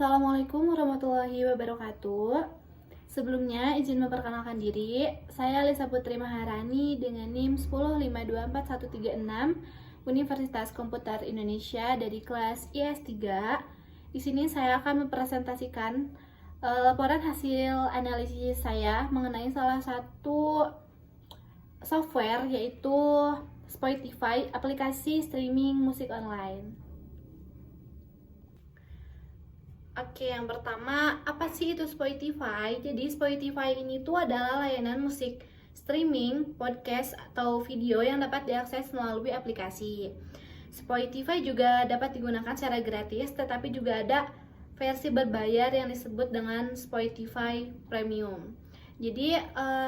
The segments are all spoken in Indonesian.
Assalamualaikum warahmatullahi wabarakatuh. Sebelumnya izin memperkenalkan diri, saya Lisa Putri Maharani dengan NIM 105244136 Universitas Komputer Indonesia dari kelas IS3. Di sini saya akan mempresentasikan laporan hasil analisis saya mengenai salah satu software yaitu Spotify, aplikasi streaming musik online. Oke, yang pertama, apa sih itu Spotify? Jadi Spotify ini tuh adalah layanan musik streaming, podcast, atau video yang dapat diakses melalui aplikasi. Spotify juga dapat digunakan secara gratis, tetapi juga ada versi berbayar yang disebut dengan Spotify Premium. Jadi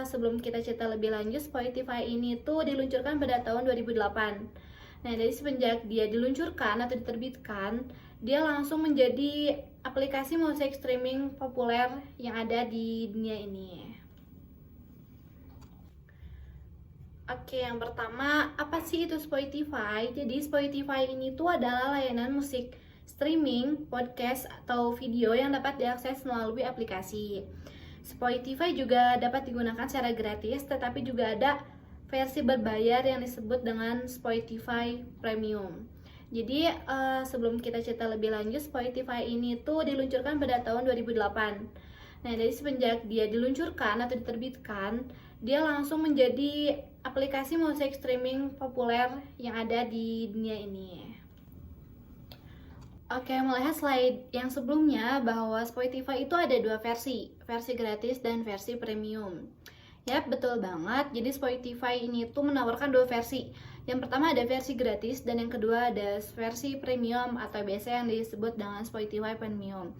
sebelum kita cerita lebih lanjut, Spotify ini tuh diluncurkan pada tahun 2008. Nah, dari semenjak dia diluncurkan atau diterbitkan, dia langsung menjadi aplikasi musik streaming populer yang ada di dunia ini. Oke, yang pertama, apa sih itu Spotify? Jadi Spotify ini tuh adalah layanan musik streaming, podcast, atau video yang dapat diakses melalui aplikasi. Spotify juga dapat digunakan secara gratis, tetapi juga ada versi berbayar yang disebut dengan Spotify Premium. Jadi sebelum kita cerita lebih lanjut, Spotify ini tuh diluncurkan pada tahun 2008. Nah, dari semenjak dia diluncurkan atau diterbitkan, dia langsung menjadi aplikasi musik streaming populer yang ada di dunia ini. Oke, melihat slide yang sebelumnya bahwa Spotify itu ada dua versi gratis dan versi premium. Yap, betul banget. Jadi Spotify ini tuh menawarkan dua versi. Yang pertama ada versi gratis dan yang kedua ada versi premium atau biasa yang disebut dengan Spotify Premium.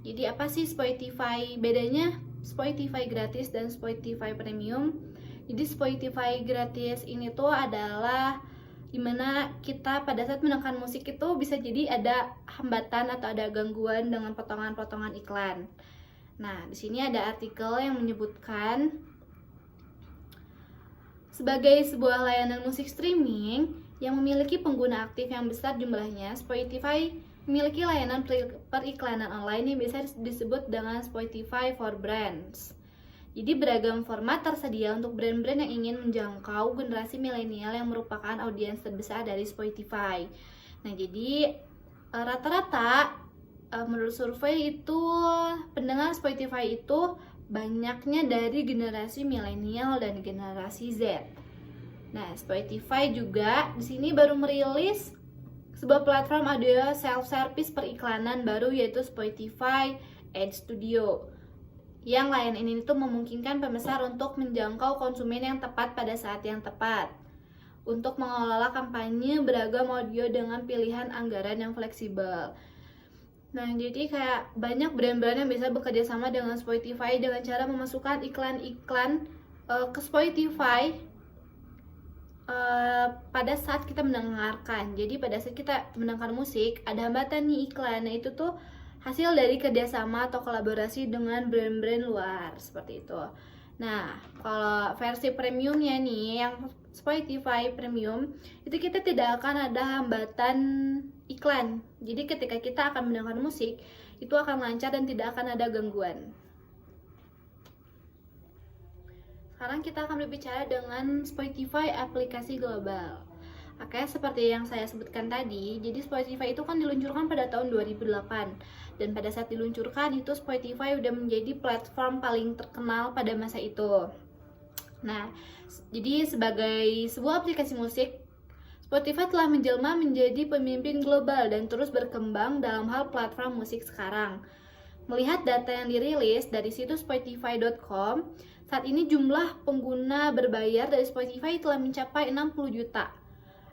Jadi apa sih Spotify? Bedanya Spotify gratis dan Spotify Premium. Jadi Spotify gratis ini tuh adalah dimana kita pada saat mendengarkan musik itu bisa jadi ada hambatan atau ada gangguan dengan potongan-potongan iklan. Nah, di sini ada artikel yang menyebutkan sebagai sebuah layanan musik streaming yang memiliki pengguna aktif yang besar jumlahnya, Spotify memiliki layanan periklanan online yang biasa disebut dengan Spotify for Brands. Jadi beragam format tersedia untuk brand-brand yang ingin menjangkau generasi milenial yang merupakan audiens terbesar dari Spotify. Nah, jadi rata-rata menurut survei itu pendengar Spotify itu banyaknya dari generasi milenial dan generasi Z. Nah, Spotify juga di sini baru merilis sebuah platform audio self-service periklanan baru yaitu Spotify Ad Studio. Yang layanan ini tuh memungkinkan pemesan untuk menjangkau konsumen yang tepat pada saat yang tepat. Untuk mengelola kampanye beragam audio dengan pilihan anggaran yang fleksibel. Nah, jadi kayak banyak brand-brand yang bisa bekerja sama dengan Spotify dengan cara memasukkan iklan-iklan ke Spotify pada saat kita mendengarkan. Jadi pada saat kita mendengarkan musik, ada hambatan nih iklan. Nah, itu tuh hasil dari kerjasama atau kolaborasi dengan brand-brand luar, seperti itu. Nah, kalau versi premiumnya nih, yang Spotify Premium, itu kita tidak akan ada hambatan iklan. Jadi ketika kita akan mendengar musik, itu akan lancar dan tidak akan ada gangguan. Sekarang kita akan berbicara dengan Spotify aplikasi global. Oke, seperti yang saya sebutkan tadi, jadi Spotify itu kan diluncurkan pada tahun 2008. Dan pada saat diluncurkan itu Spotify udah menjadi platform paling terkenal pada masa itu. Nah, jadi sebagai sebuah aplikasi musik, Spotify telah menjelma menjadi pemimpin global dan terus berkembang dalam hal platform musik sekarang. Melihat data yang dirilis dari situs spotify.com, saat ini jumlah pengguna berbayar dari Spotify telah mencapai 60 juta.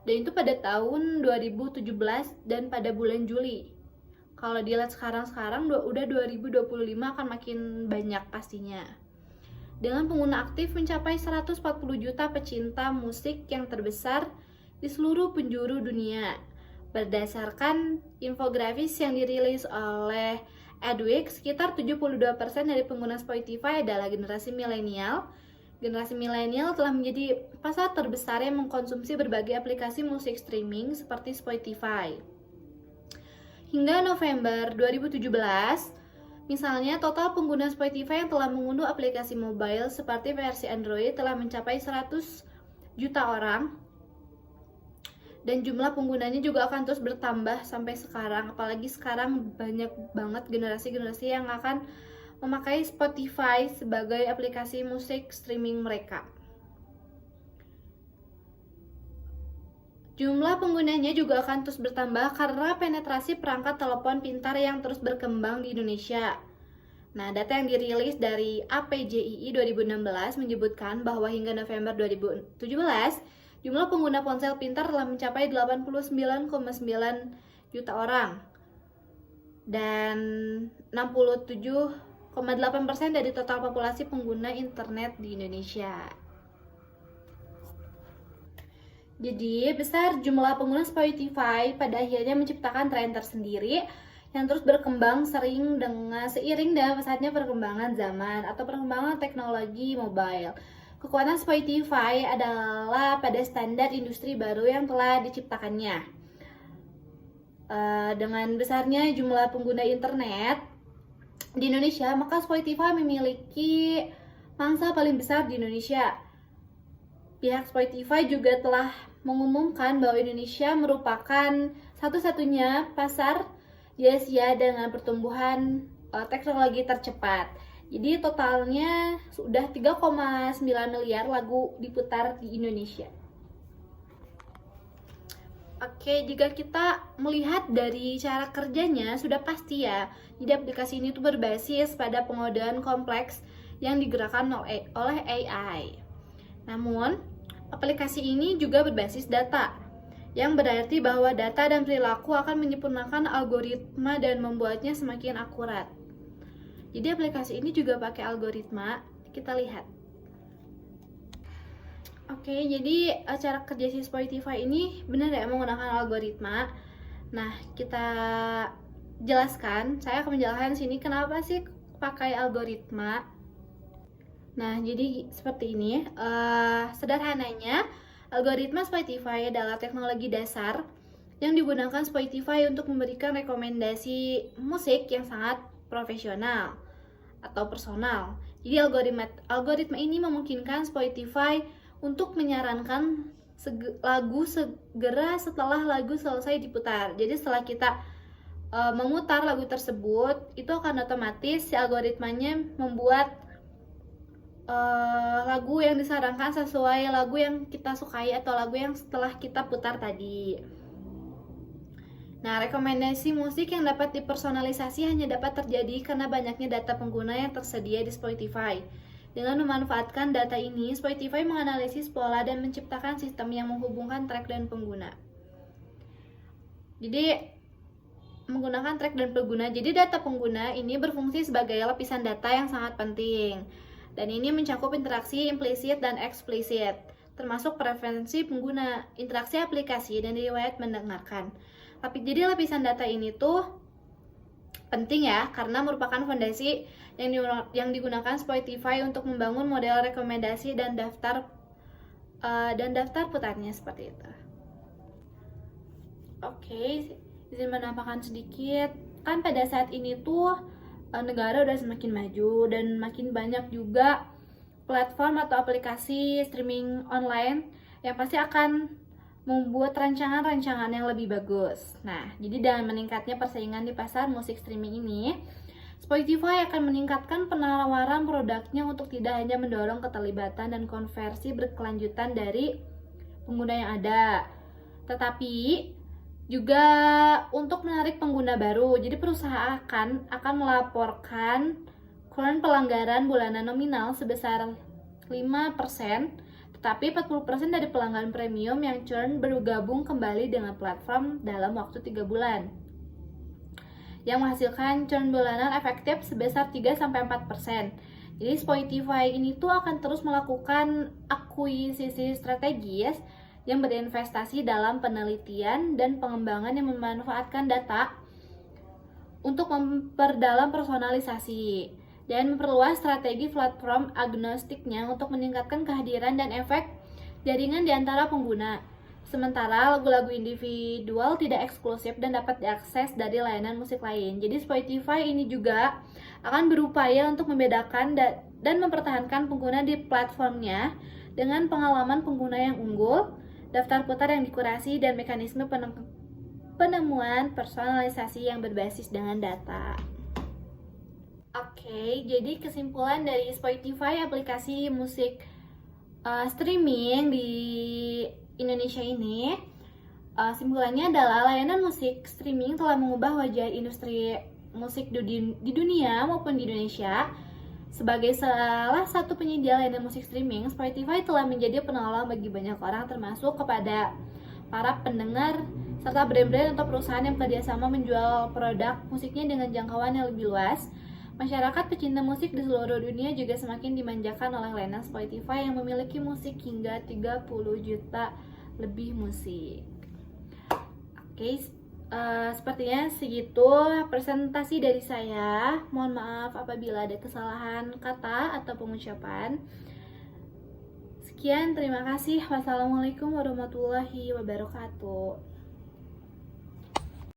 Dan itu pada tahun 2017 dan pada bulan Juli. Kalau dilihat sekarang udah 2025 akan makin banyak pastinya. Dengan pengguna aktif mencapai 140 juta pecinta musik yang terbesar di seluruh penjuru dunia. Berdasarkan infografis yang dirilis oleh Adweek, sekitar 72% dari pengguna Spotify adalah generasi milenial. Generasi milenial telah menjadi pasar terbesar yang mengkonsumsi berbagai aplikasi musik streaming seperti Spotify. hingga November 2017, misalnya total pengguna Spotify yang telah mengunduh aplikasi mobile seperti versi Android telah mencapai 100 juta orang, dan jumlah penggunanya juga akan terus bertambah sampai sekarang. Apalagi sekarang banyak banget generasi-generasi yang akan memakai Spotify sebagai aplikasi musik streaming mereka. Jumlah penggunanya juga akan terus bertambah karena penetrasi perangkat telepon pintar yang terus berkembang di Indonesia. Nah, data yang dirilis dari APJII 2016 menyebutkan bahwa hingga November 2017, jumlah pengguna ponsel pintar telah mencapai 89,9 juta orang. Dan 67,8% dari total populasi pengguna internet di Indonesia. Jadi, besar jumlah pengguna Spotify pada akhirnya menciptakan tren tersendiri yang terus berkembang seiring dengan pesatnya perkembangan zaman atau perkembangan teknologi mobile. Kekuatan Spotify adalah pada standar industri baru yang telah diciptakannya. Dengan besarnya jumlah pengguna internet di Indonesia, maka Spotify memiliki mangsa paling besar di Indonesia. Pihak Spotify juga telah mengumumkan bahwa Indonesia merupakan satu-satunya pasar di Asia dengan pertumbuhan teknologi tercepat. Jadi totalnya sudah 3,9 miliar lagu diputar di Indonesia. Oke, jika kita melihat dari cara kerjanya, sudah pasti ya, jadi aplikasi ini tuh berbasis pada pengodaan kompleks yang digerakkan oleh AI. Namun, aplikasi ini juga berbasis data, yang berarti bahwa data dan perilaku akan menyempurnakan algoritma dan membuatnya semakin akurat. Jadi aplikasi ini juga pakai algoritma, kita lihat. Oke, jadi cara kerja si Spotify ini benar ya menggunakan algoritma. Nah, kita jelaskan, saya akan menjelaskan sini kenapa sih pakai algoritma. Nah, jadi seperti ini. Sederhananya, algoritma Spotify adalah teknologi dasar yang digunakan Spotify untuk memberikan rekomendasi musik yang sangat profesional atau personal. Jadi algoritma ini memungkinkan Spotify untuk menyarankan lagu segera setelah lagu selesai diputar. Jadi setelah kita memutar lagu tersebut, itu akan otomatis si algoritmanya membuat lagu yang disarankan sesuai lagu yang kita sukai atau lagu yang setelah kita putar tadi. Nah, rekomendasi musik yang dapat dipersonalisasi hanya dapat terjadi karena banyaknya data pengguna yang tersedia di Spotify. Dengan memanfaatkan data ini, Spotify menganalisis pola dan menciptakan sistem yang menghubungkan track dan pengguna. Jadi, menggunakan track dan pengguna. Jadi, data pengguna ini berfungsi sebagai lapisan data yang sangat penting. Dan ini mencakup interaksi implisit dan eksplisit, termasuk preferensi pengguna, interaksi aplikasi, dan riwayat mendengarkan. Jadi lapisan data ini tuh penting ya, karena merupakan fondasi yang digunakan Spotify untuk membangun model rekomendasi dan daftar putarnya seperti itu. Oke, izin menambahkan sedikit, kan pada saat ini tuh negara udah semakin maju dan makin banyak juga platform atau aplikasi streaming online yang pasti akan membuat rancangan-rancangan yang lebih bagus. Nah, jadi dengan meningkatnya persaingan di pasar musik streaming ini, Spotify akan meningkatkan penawaran produknya untuk tidak hanya mendorong keterlibatan dan konversi berkelanjutan dari pengguna yang ada, tetapi juga untuk menarik pengguna baru. Jadi perusahaan akan melaporkan current pelanggaran bulanan nominal sebesar 5%, tetapi 40% dari pelanggan premium yang churn bergabung kembali dengan platform dalam waktu 3 bulan, yang menghasilkan churn bulanan efektif sebesar 3-4%. Jadi Spotify ini tuh akan terus melakukan akuisisi strategis yang berinvestasi dalam penelitian dan pengembangan yang memanfaatkan data untuk memperdalam personalisasi dan memperluas strategi platform agnostiknya untuk meningkatkan kehadiran dan efek jaringan di antara pengguna. Sementara lagu-lagu individual tidak eksklusif dan dapat diakses dari layanan musik lain. Jadi Spotify ini juga akan berupaya untuk membedakan dan mempertahankan pengguna di platformnya dengan pengalaman pengguna yang unggul, daftar putar yang dikurasi, dan mekanisme penemuan personalisasi yang berbasis dengan data. Oke, jadi kesimpulan dari Spotify, aplikasi musik streaming di Indonesia ini, simpulannya adalah layanan musik streaming telah mengubah wajah industri musik di dunia maupun di Indonesia. Sebagai salah satu penyedia layanan musik streaming, Spotify telah menjadi penolong bagi banyak orang, termasuk kepada para pendengar serta brand-brand atau perusahaan yang bekerjasama menjual produk musiknya dengan jangkauan yang lebih luas. Masyarakat pecinta musik di seluruh dunia juga semakin dimanjakan oleh layanan Spotify yang memiliki musik hingga 30 juta lebih musik. Oke, sepertinya segitu presentasi dari saya. Mohon maaf apabila ada kesalahan kata atau pengucapan. Sekian, terima kasih. Wassalamualaikum warahmatullahi wabarakatuh.